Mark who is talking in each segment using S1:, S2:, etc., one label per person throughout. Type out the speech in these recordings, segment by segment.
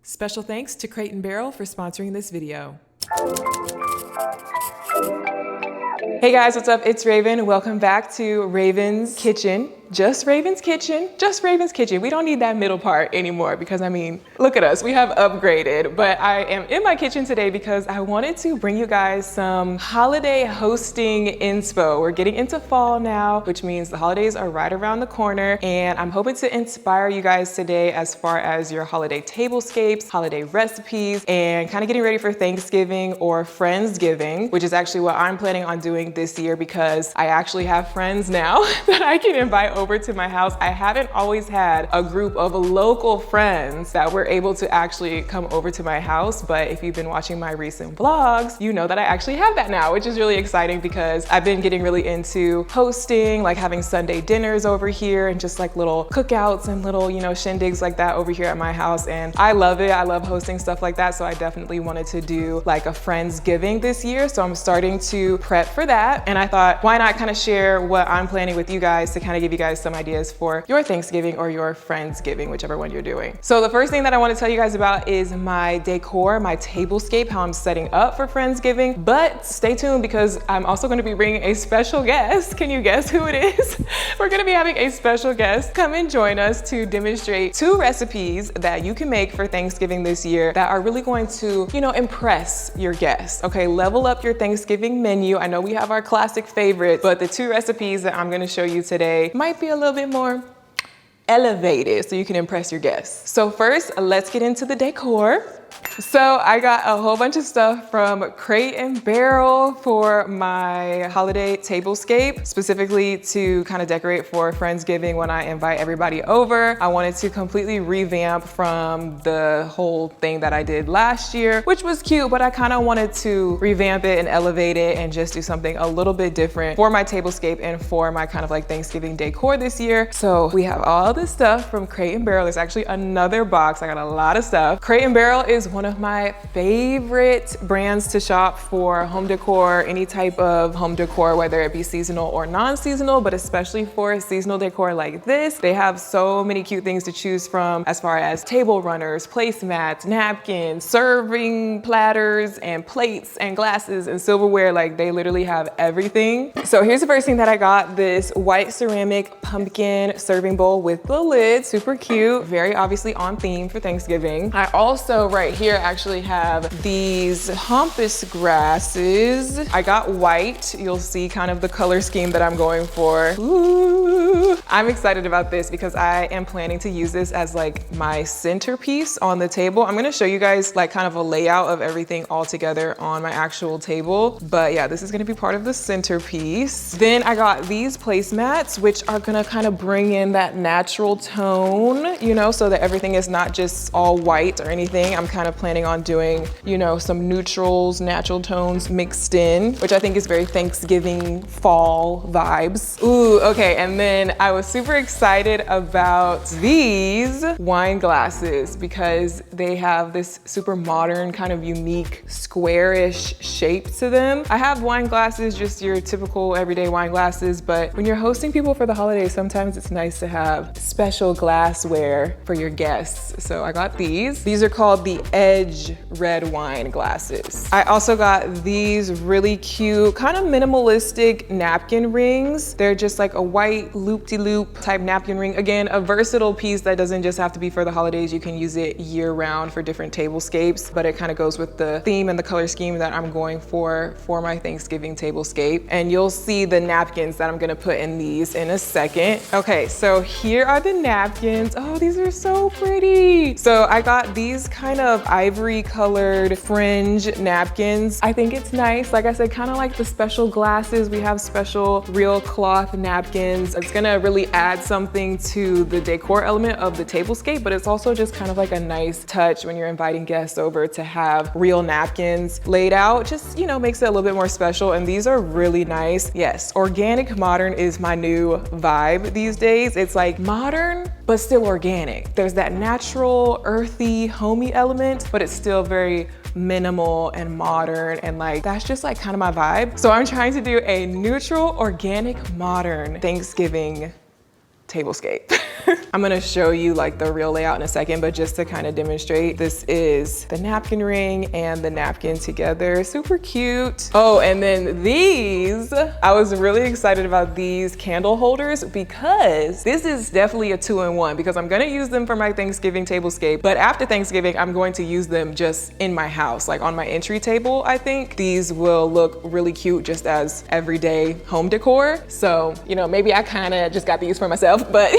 S1: Special thanks to Crate & Barrel for sponsoring this video. Hey guys, what's up? It's Raven. Welcome back to Raven's Kitchen. Just Raven's Kitchen. Just Raven's Kitchen. We don't need that middle part anymore because, I mean, look at us. We have upgraded. But I am in my kitchen today because I wanted to bring you guys some holiday hosting inspo. We're getting into fall now, which means the holidays are right around the corner. And I'm hoping to inspire you guys today as far as your holiday tablescapes, holiday recipes, and kind of getting ready for Thanksgiving or Friendsgiving, which is actually what I'm planning on doing this year because I actually have friends now that I can invite over to my house. I haven't always had a group of local friends that were able to actually come over to my house, but if you've been watching my recent vlogs, you know that I actually have that now, which is really exciting because I've been getting really into hosting, like having Sunday dinners over here and just like little cookouts and little, you know, shindigs like that over here at my house. And I love it. I love hosting stuff like that. So I definitely wanted to do like a Friendsgiving this year. So I'm starting to prep for that. And I thought, why not kind of share what I'm planning with you guys to kind of give you guys some ideas for your Thanksgiving or your Friendsgiving, whichever one you're doing. So the first thing that I want to tell you guys about is my decor, my tablescape, how I'm setting up for Friendsgiving. But stay tuned because I'm also going to be bringing a special guest. Can you guess who it is? We're going to be having a special guest come and join us to demonstrate 2 recipes that you can make for Thanksgiving this year that are really going to, you know, impress your guests. Okay, level up your Thanksgiving menu. I know we have our classic favorites, but the 2 recipes that I'm going to show you today might be a little bit more elevated so you can impress your guests. So first, let's get into the decor. So I got a whole bunch of stuff from Crate & Barrel for my holiday tablescape, specifically to kind of decorate for Friendsgiving when I invite everybody over. I wanted to completely revamp from the whole thing that I did last year, which was cute, but I kind of wanted to revamp it and elevate it and just do something a little bit different for my tablescape and for my kind of like Thanksgiving decor this year. So we have all this stuff from Crate & Barrel. There's actually another box. I got a lot of stuff. Crate & Barrel is one of my favorite brands to shop for home decor, any type of home decor, whether it be seasonal or non-seasonal, but especially for seasonal decor like this. They have so many cute things to choose from as far as table runners, placemats, napkins, serving platters, and plates and glasses and silverware. Like they literally have everything. So here's the first thing that I got, this white ceramic pumpkin serving bowl with the lid, super cute, very obviously on theme for Thanksgiving. I also right here actually have these pampas grasses. I got white. You'll see kind of the color scheme that I'm going for. Ooh. I'm excited about this because I am planning to use this as like my centerpiece on the table. I'm gonna show you guys like kind of a layout of everything all together on my actual table. But yeah, this is gonna be part of the centerpiece. Then I got these placemats, which are gonna kind of bring in that natural tone, you know, so that everything is not just all white or anything. I'm kind of planning on doing, you know, some neutrals, natural tones mixed in, which I think is very Thanksgiving fall vibes. Ooh, okay. And then I was super excited about these wine glasses because they have this super modern kind of unique squarish shape to them. I have wine glasses, just your typical everyday wine glasses, but when you're hosting people for the holidays, sometimes it's nice to have special glassware for your guests. So I got these. These are called the Edge red wine glasses. I also got these really cute, kind of minimalistic napkin rings. They're just like a white loop-de-loop type napkin ring. Again, a versatile piece that doesn't just have to be for the holidays. You can use it year round for different tablescapes, but it kind of goes with the theme and the color scheme that I'm going for my Thanksgiving tablescape. And you'll see the napkins that I'm gonna put in these in a second. Okay, so here are the napkins. Oh, these are so pretty. So I got these kind of ivory colored fringe napkins. I think it's nice. Like I said, kind of like the special glasses. We have special real cloth napkins. It's gonna really add something to the decor element of the tablescape, but it's also just kind of like a nice touch when you're inviting guests over to have real napkins laid out. Just, you know, makes it a little bit more special. And these are really nice. Yes, organic modern is my new vibe these days. It's like modern, but still organic. There's that natural, earthy, homey element, but it's still very minimal and modern, and like that's just like kind of my vibe. So I'm trying to do a neutral, organic, modern Thanksgiving tablescape. I'm gonna show you like the real layout in a second, but just to kind of demonstrate, this is the napkin ring and the napkin together. Super cute. Oh, and then these, I was really excited about these candle holders because this is definitely a 2-in-1 because I'm gonna use them for my Thanksgiving tablescape, but after Thanksgiving, I'm going to use them just in my house, like on my entry table. I think these will look really cute just as everyday home decor. So, you know, maybe I kind of just got these for myself, but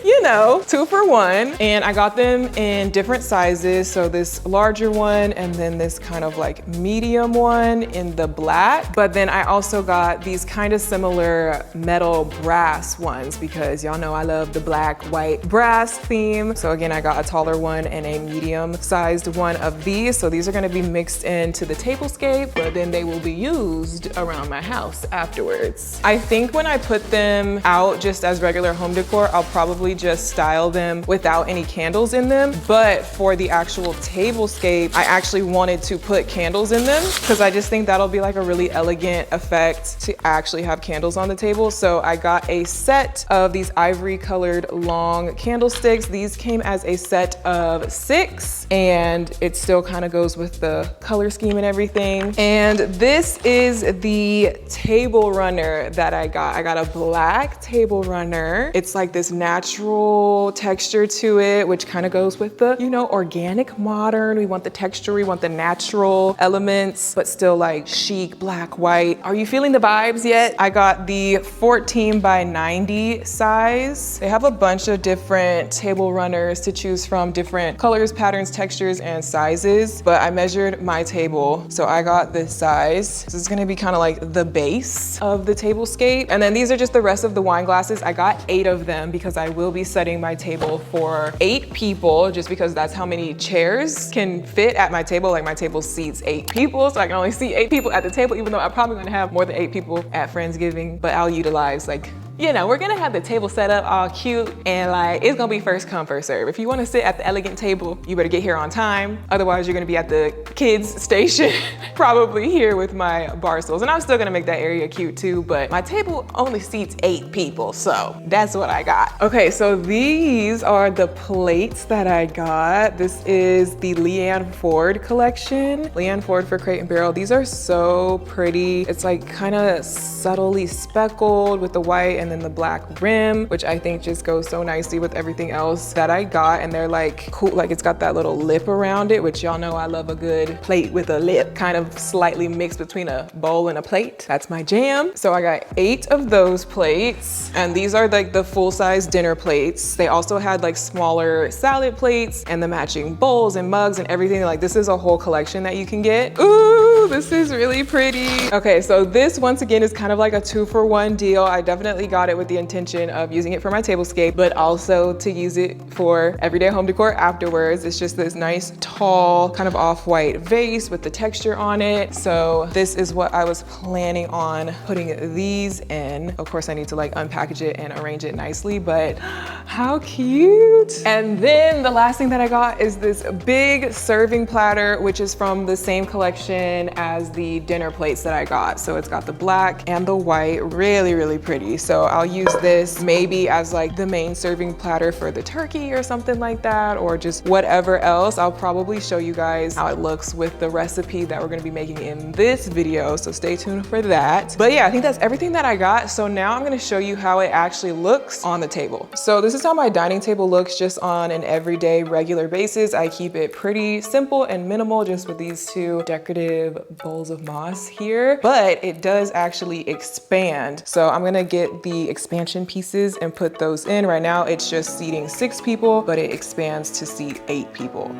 S1: you know, 2 for 1. And I got them in different sizes. So this larger one and then this kind of like medium one in the black. But then I also got these kind of similar metal brass ones because y'all know I love the black, white, brass theme. So again, I got a taller one and a medium sized one of these. So these are gonna be mixed into the tablescape, but then they will be used around my house afterwards. I think when I put them out just as regular home decor, I'll probably just style them without any candles in them. But for the actual tablescape, I actually wanted to put candles in them because I just think that'll be like a really elegant effect to actually have candles on the table. So I got a set of these ivory colored long candlesticks. These came as a set of 6 and it still kind of goes with the color scheme and everything. And this is the table runner that I got. I got a black table runner. It's like this natural texture to it, which kind of goes with the, you know, organic modern. We want the texture, we want the natural elements, but still like chic, black, white. Are you feeling the vibes yet? I got the 14 by 90 size. They have a bunch of different table runners to choose from, different colors, patterns, textures, and sizes, but I measured my table. So I got this size. This is gonna be kind of like the base of the tablescape. And then these are just the rest of the wine glasses. I got 8 of them because I will be setting my table for 8 people, just because that's how many chairs can fit at my table. Like my table seats 8 people, so I can only see 8 people at the table, even though I'm probably gonna have more than 8 people at Friendsgiving, but I'll utilize like, you know, we're gonna have the table set up all cute and like, it's gonna be first come, first serve. If you wanna sit at the elegant table, you better get here on time. Otherwise, you're gonna be at the kids station, probably here with my bar stools. And I'm still gonna make that area cute too, but my table only seats 8 people, so that's what I got. Okay, so these are the plates that I got. This is the Leanne Ford collection. Leanne Ford for Crate and Barrel. These are so pretty. It's like kind of subtly speckled with the white and then the black rim, which I think just goes so nicely with everything else that I got. And they're like cool, like it's got that little lip around it, which y'all know I love a good plate with a lip, kind of slightly mixed between a bowl and a plate. That's my jam. So I got 8 of those plates, and these are like the full-size dinner plates. They also had like smaller salad plates and the matching bowls and mugs and everything. Like this is a whole collection that you can get. Ooh, this is really pretty. Okay, so this once again is kind of like a 2-for-1 deal. I definitely got it with the intention of using it for my tablescape, but also to use it for everyday home decor afterwards. It's just this nice, tall, kind of off-white vase with the texture on it. So this is what I was planning on putting these in. Of course, I need to like unpackage it and arrange it nicely, but how cute. And then the last thing that I got is this big serving platter, which is from the same collection as the dinner plates that I got. So it's got the black and the white, really, really pretty. So I'll use this maybe as like the main serving platter for the turkey or something like that, or just whatever else. I'll probably show you guys how it looks with the recipe that we're gonna be making in this video, so stay tuned for that. But yeah, I think that's everything that I got. So now I'm gonna show you how it actually looks on the table. So this is how my dining table looks just on an everyday regular basis. I keep it pretty simple and minimal, just with these 2 decorative bowls of moss here, but it does actually expand. So I'm gonna get the expansion pieces and put those in. Right now it's just seating 6 people, but it expands to seat 8 people.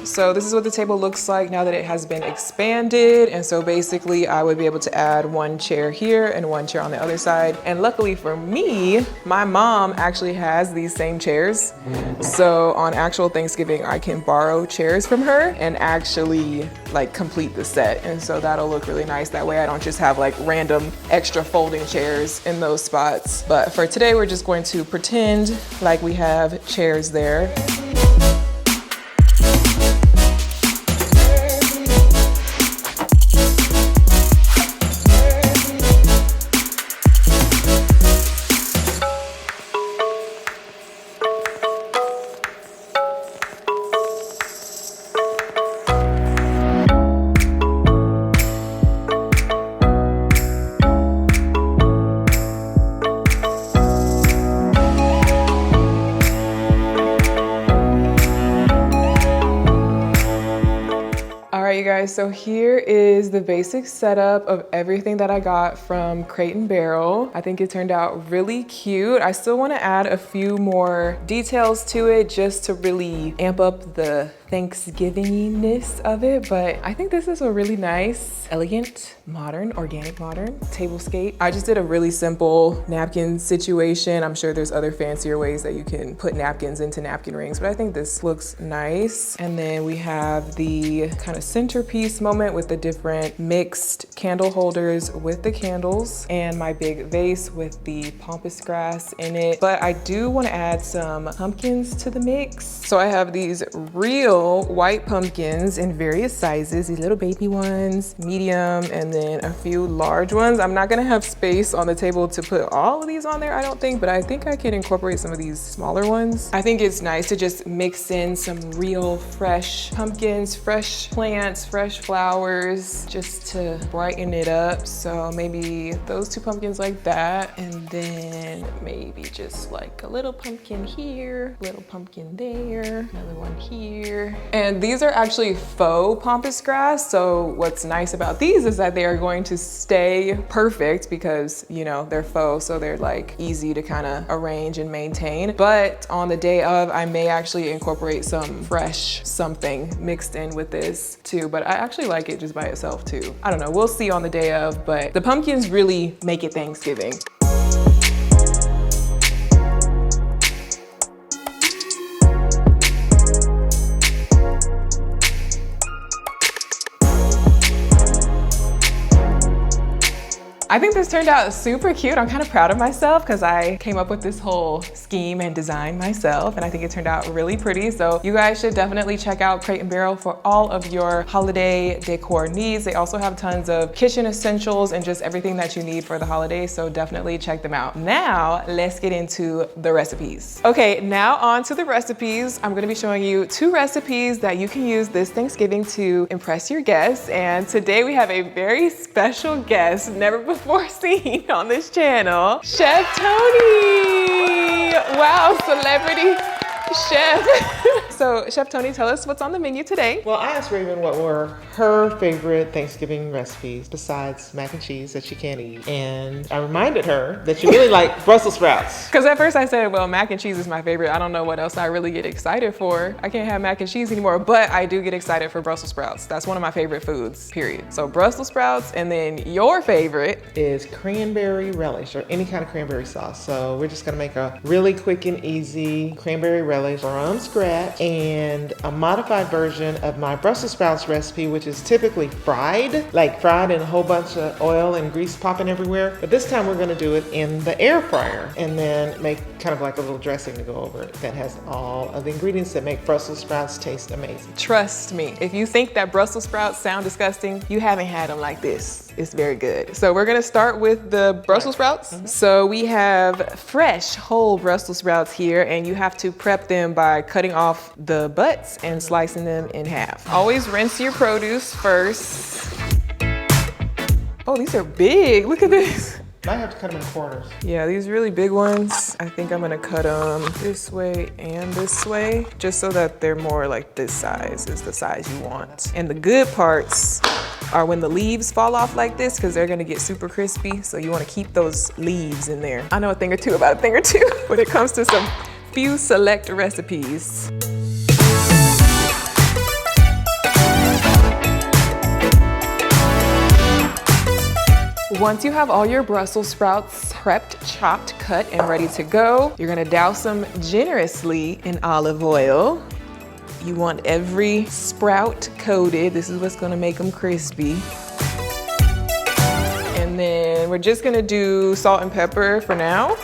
S1: So this is what the table looks like now that it has been expanded. And so basically I would be able to add 1 chair here and 1 chair on the other side. And luckily for me, my mom actually has these same chairs. So on actual Thanksgiving, I can borrow chairs from her and actually like complete the set. And so that'll look really nice. That way I don't just have like random extra folding chairs in those spots. But for today, we're just going to pretend like we have chairs there. You guys, so here is the basic setup of everything that I got from Crate & Barrel. I think it turned out really cute. I still want to add a few more details to it just to really amp up the Thanksgiving-ness of it, but I think this is a really nice, elegant, modern, organic modern tablescape. I just did a really simple napkin situation. I'm sure there's other fancier ways that you can put napkins into napkin rings, but I think this looks nice. And then we have the kind of centerpiece moment with the different mixed candle holders with the candles and my big vase with the pampas grass in it. But I do want to add some pumpkins to the mix. So I have these real white pumpkins in various sizes, these little baby ones, medium, and then a few large ones. I'm not gonna have space on the table to put all of these on there, I don't think, but I think I can incorporate some of these smaller ones. I think it's nice to just mix in some real fresh pumpkins, fresh plants, fresh flowers, just to brighten it up. So maybe those two pumpkins like that, and then maybe just like a little pumpkin here, little pumpkin there, another one here. And these are actually faux pampas grass. So what's nice about these is that they are going to stay perfect because, you know, they're faux, so they're like easy to kind of arrange and maintain. But on the day of, I may actually incorporate some fresh something mixed in with this too. But I actually like it just by itself too. I don't know, we'll see on the day of, but the pumpkins really make it Thanksgiving. I think this turned out super cute. I'm kind of proud of myself because I came up with this whole scheme and design myself, and I think it turned out really pretty. So you guys should definitely check out Crate & Barrel for all of your holiday decor needs. They also have tons of kitchen essentials and just everything that you need for the holidays, so definitely check them out. Now, let's get into the recipes. Okay, now on to the recipes. I'm gonna be showing you 2 recipes that you can use this Thanksgiving to impress your guests. And today we have a very special guest, never before seen on this channel, Chef Tony. Wow, celebrity chef. So Chef Tony, tell us what's on the menu today.
S2: Well, I asked Raven what were her favorite Thanksgiving recipes besides mac and cheese that she can't eat. And I reminded her that she really liked Brussels sprouts.
S1: Because at first I said, well, mac and cheese is my favorite. I don't know what else I really get excited for. I can't have mac and cheese anymore, but I do get excited for Brussels sprouts. That's one of my favorite foods, period. So Brussels sprouts, and then your favorite
S2: is cranberry relish or any kind of cranberry sauce. So we're just gonna make a really quick and easy cranberry relish from scratch, and a modified version of my Brussels sprouts recipe, which is typically fried, like fried in a whole bunch of oil and grease popping everywhere. But this time we're gonna do it in the air fryer and then make kind of like a little dressing to go over it that has all of the ingredients that make Brussels sprouts taste amazing.
S1: Trust me, if you think that Brussels sprouts sound disgusting, you haven't had them like this. It's very good. So we're gonna start with the Brussels sprouts. So we have fresh whole Brussels sprouts here, and you have to prep them by cutting off the butts and slicing them in half. Always rinse your produce first. Oh, these are big, look at this.
S2: I have to cut them in quarters.
S1: Yeah, these really big ones, I think I'm gonna cut them this way and this way, just so that they're more like this size is the size you want. And the good parts are when the leaves fall off like this, because they're gonna get super crispy, so you wanna keep those leaves in there. I know a thing or two about a thing or two when it comes to some few select recipes. Once you have all your Brussels sprouts prepped, chopped, cut, and ready to go, you're gonna douse them generously in olive oil. You want every sprout coated. This is what's gonna make them crispy. And then we're just gonna do salt and pepper for now.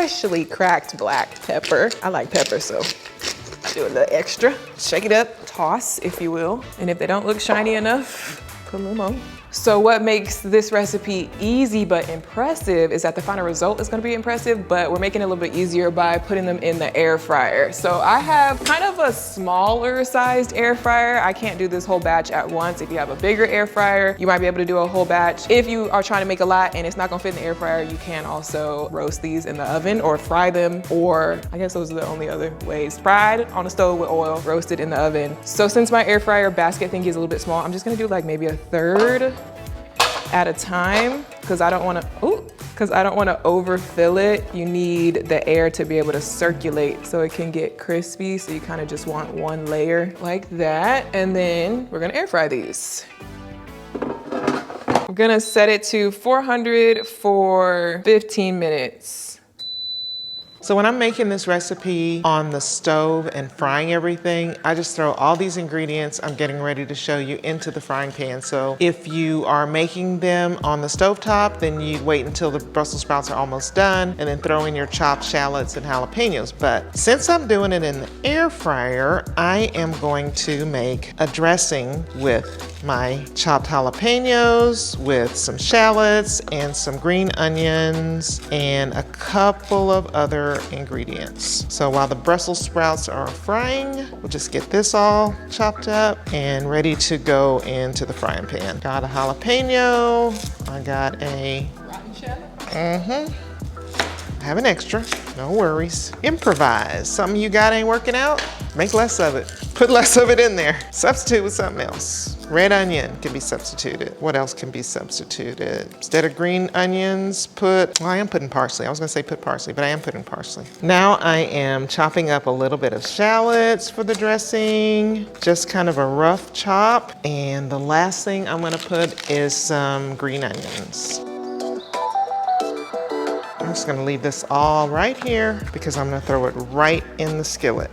S1: freshly cracked black pepper. I like pepper, so I do a little extra. Shake it up, toss, if you will. And if they don't look shiny enough, put a little more. So what makes this recipe easy but impressive is that the final result is gonna be impressive, but we're making it a little bit easier by putting them in the air fryer. So I have kind of a smaller sized air fryer. I can't do this whole batch at once. If you have a bigger air fryer, you might be able to do a whole batch. If you are trying to make a lot and it's not gonna fit in the air fryer, you can also roast these in the oven or fry them, or I guess those are the only other ways. Fried on the stove with oil, roasted in the oven. So since my air fryer basket thingy is a little bit small, I'm just gonna do like maybe a third at a time, because I don't want to overfill it. You need the air to be able to circulate so it can get crispy. So you kind of just want one layer like that. And then we're gonna air fry these. I'm gonna set it to 400 for 15 minutes.
S2: So when I'm making this recipe on the stove and frying everything, I just throw all these ingredients I'm getting ready to show you into the frying pan. So if you are making them on the stovetop, then you wait until the Brussels sprouts are almost done and then throw in your chopped shallots and jalapenos. But since I'm doing it in the air fryer, I am going to make a dressing with my chopped jalapenos, with some shallots and some green onions and a couple of other ingredients. So while the Brussels sprouts are frying, we'll just get this all chopped up and ready to go into the frying pan. Got a jalapeno, I got a
S1: Rotten shallot?
S2: I have an extra, no worries. Improvise, something you got ain't working out, make less of it. Put less of it in there. Substitute with something else. Red onion can be substituted. What else can be substituted? Instead of green onions, well, I am putting parsley. I was gonna say put parsley, but I am putting parsley. Now I am chopping up a little bit of shallots for the dressing, just kind of a rough chop. And the last thing I'm gonna put is some green onions. I'm just gonna leave this all right here because I'm gonna throw it right in the skillet.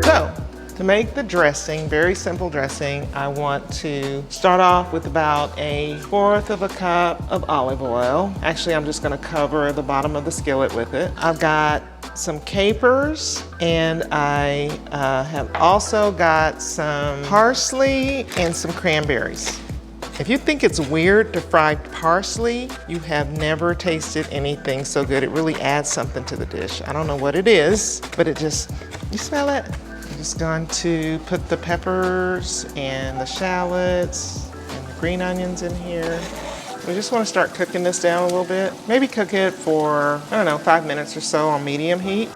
S2: So, to make the dressing, very simple dressing, I want to start off with about 1/4 of a cup of olive oil. Actually, I'm just gonna cover the bottom of the skillet with it. I've got some capers, and I have also got some parsley and some cranberries. If you think it's weird to fry parsley, you have never tasted anything so good. It really adds something to the dish. I don't know what it is, but it just, you smell it? I'm just going to put the peppers and the shallots and the green onions in here. We just want to start cooking this down a little bit. Maybe cook it for, I don't know, 5 minutes or so on medium heat.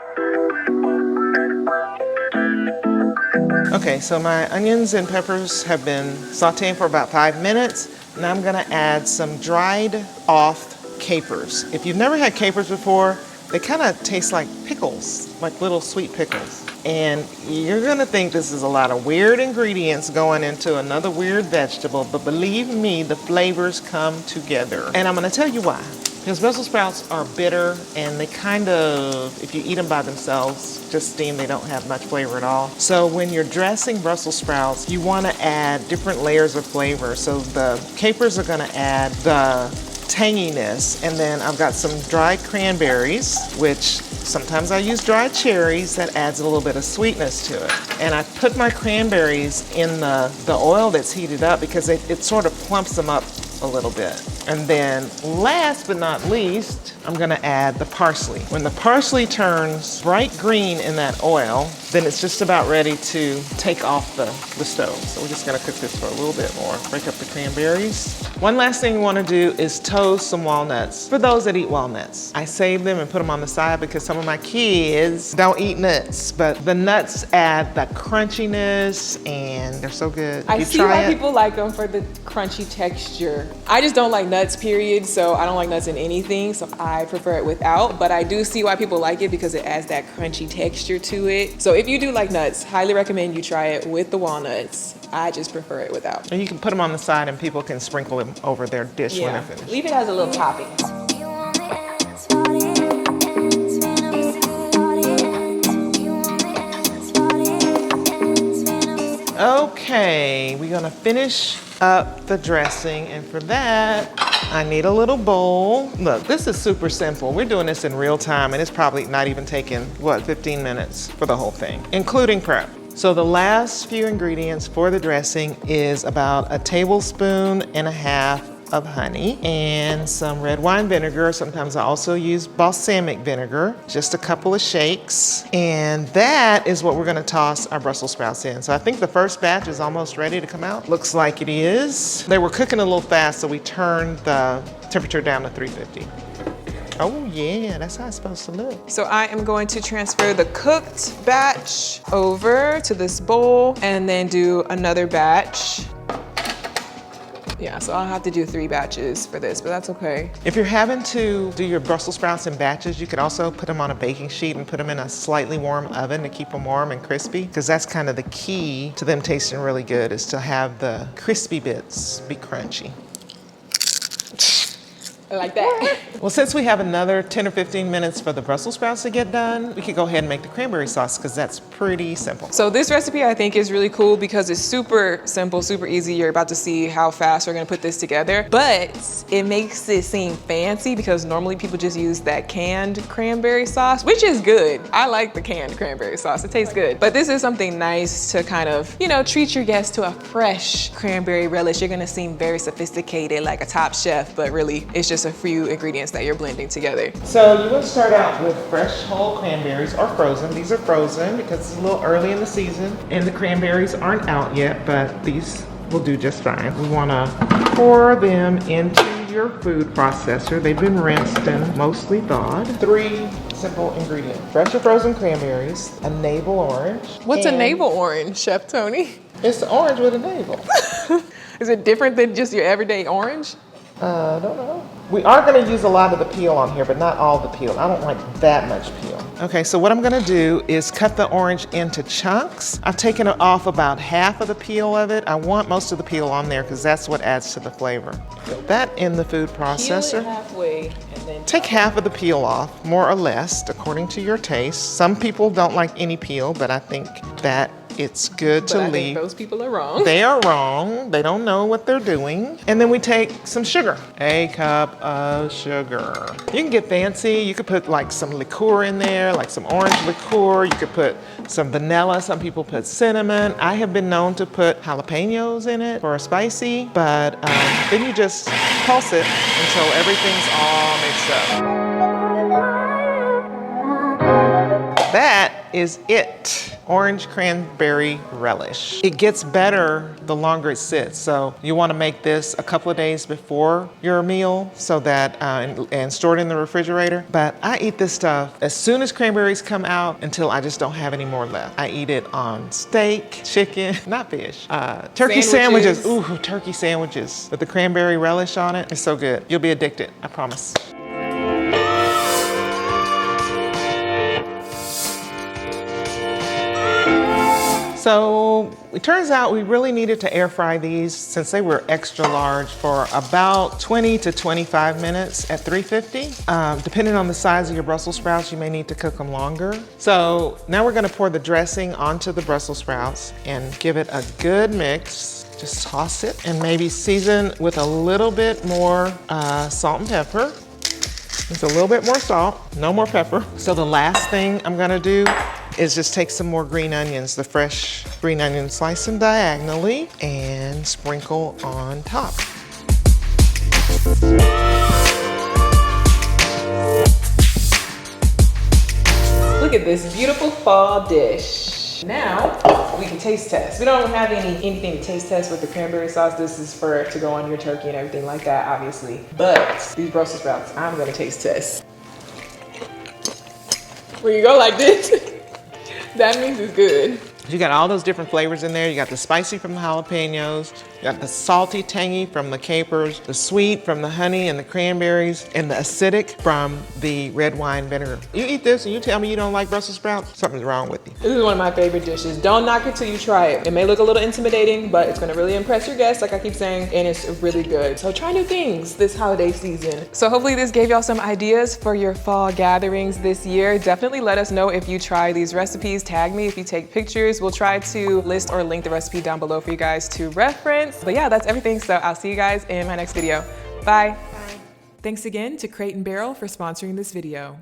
S2: Okay, so my onions and peppers have been sauteing for about 5 minutes. Now I'm gonna add some dried off capers. If you've never had capers before, they kind of taste like pickles, like little sweet pickles. And you're gonna think this is a lot of weird ingredients going into another weird vegetable, but believe me, the flavors come together. And I'm gonna tell you why. Because Brussels sprouts are bitter, and they kind of, if you eat them by themselves, just steamed, they don't have much flavor at all. So when you're dressing Brussels sprouts, you want to add different layers of flavor. So the capers are going to add the tanginess, and then I've got some dried cranberries, which sometimes I use dried cherries, that adds a little bit of sweetness to it. And I put my cranberries in the oil that's heated up because it sort of plumps them up a little bit. And then last but not least, I'm gonna add the parsley. When the parsley turns bright green in that oil, then it's just about ready to take off the stove. So we're just gonna cook this for a little bit more. Break up the cranberries. One last thing you wanna do is toast some walnuts. For those that eat walnuts, I save them and put them on the side because some of my kids don't eat nuts, but the nuts add that crunchiness and they're so good.
S1: I see why people like them for the crunchy texture. I just don't like nuts, period, so I don't like nuts in anything, so I prefer it without, but I do see why people like it because it adds that crunchy texture to it. So if you do like nuts, highly recommend you try it with the walnuts. I just prefer it without.
S2: And you can put them on the side and people can sprinkle them over their dish when they're finished.
S1: Leave it as a little topping.
S2: Okay, we're gonna finish up the dressing, and for that, I need a little bowl. Look, this is super simple. We're doing this in real time and it's probably not even taking, what, 15 minutes for the whole thing, including prep. So the last few ingredients for the dressing is about 1.5 tablespoons of honey and some red wine vinegar. Sometimes I also use balsamic vinegar, just a couple of shakes. And that is what we're gonna toss our Brussels sprouts in. So I think the first batch is almost ready to come out. Looks like it is. They were cooking a little fast, so we turned the temperature down to 350. Oh yeah, that's how it's supposed to look.
S1: So I am going to transfer the cooked batch over to this bowl and then do another batch. Yeah, so I'll have to do 3 batches for this, but that's okay.
S2: If you're having to do your Brussels sprouts in batches, you could also put them on a baking sheet and put them in a slightly warm oven to keep them warm and crispy, because that's kind of the key to them tasting really good, is to have the crispy bits be crunchy.
S1: I like that.
S2: Well, since we have another 10 or 15 minutes for the Brussels sprouts to get done, we could go ahead and make the cranberry sauce, because that's pretty simple.
S1: So this recipe I think is really cool because it's super simple, super easy. You're about to see how fast we're gonna put this together, but it makes it seem fancy because normally people just use that canned cranberry sauce, which is good. I like the canned cranberry sauce, it tastes good. But this is something nice to kind of, you know, treat your guests to a fresh cranberry relish. You're gonna seem very sophisticated, like a top chef, but really it's just a few ingredients that you're blending together.
S2: So you want to start out with fresh whole cranberries or frozen. These are frozen because it's a little early in the season and the cranberries aren't out yet, but these will do just fine. We want to pour them into your food processor. They've been rinsed and mostly thawed. 3 simple ingredients: fresh or frozen cranberries, a navel orange.
S1: What's a navel orange, Chef Tony?
S2: It's the orange with a navel.
S1: Is it different than just your everyday orange?
S2: I don't know. We are going to use a lot of the peel on here, but not all the peel. I don't like that much peel. Okay, so what I'm going to do is cut the orange into chunks. I've taken off about half of the peel of it. I want most of the peel on there because that's what adds to the flavor. Put that in the food processor.
S1: Peel it halfway and then
S2: take half of the peel off, more or less, according to your taste. Some people don't like any peel, but I think that it's good to leave.
S1: Think those people are wrong.
S2: They are wrong. They don't know what they're doing. And then we take some sugar. 1 cup of sugar. You can get fancy. You could put like some liqueur in there, like some orange liqueur. You could put some vanilla. Some people put cinnamon. I have been known to put jalapenos in it for a spicy, but then you just pulse it until everything's all mixed up. That is it. Orange cranberry relish. It gets better the longer it sits. So you want to make this a couple of days before your meal so that, and store it in the refrigerator. But I eat this stuff as soon as cranberries come out until I just don't have any more left. I eat it on steak, chicken, not fish, turkey sandwiches. Ooh, turkey sandwiches with the cranberry relish on it. It's so good. You'll be addicted, I promise. So it turns out we really needed to air fry these since they were extra large for about 20 to 25 minutes at 350. Depending on the size of your Brussels sprouts, you may need to cook them longer. So now we're gonna pour the dressing onto the Brussels sprouts and give it a good mix. Just toss it and maybe season with a little bit more salt and pepper. Just a little bit more salt, no more pepper. So the last thing I'm gonna do is just take some more green onions, the fresh green onions, slice them diagonally and sprinkle on top.
S1: Look at this beautiful fall dish. Now we can taste test. We don't have anything to taste test with the cranberry sauce. This is for to go on your turkey and everything like that, obviously. But these Brussels sprouts, I'm gonna taste test. When you go like this, that means it's good.
S2: You got all those different flavors in there. You got the spicy from the jalapenos, you got the salty, tangy from the capers, the sweet from the honey and the cranberries, and the acidic from the red wine vinegar. You eat this and you tell me you don't like Brussels sprouts, something's wrong with you.
S1: This is one of my favorite dishes. Don't knock it till you try it. It may look a little intimidating, but it's gonna really impress your guests, like I keep saying, and it's really good. So try new things this holiday season. So hopefully this gave y'all some ideas for your fall gatherings this year. Definitely let us know if you try these recipes. Tag me if you take pictures. We'll try to list or link the recipe down below for you guys to reference. But yeah, that's everything. So I'll see you guys in my next video. Bye. Thanks again to Crate & Barrel for sponsoring this video.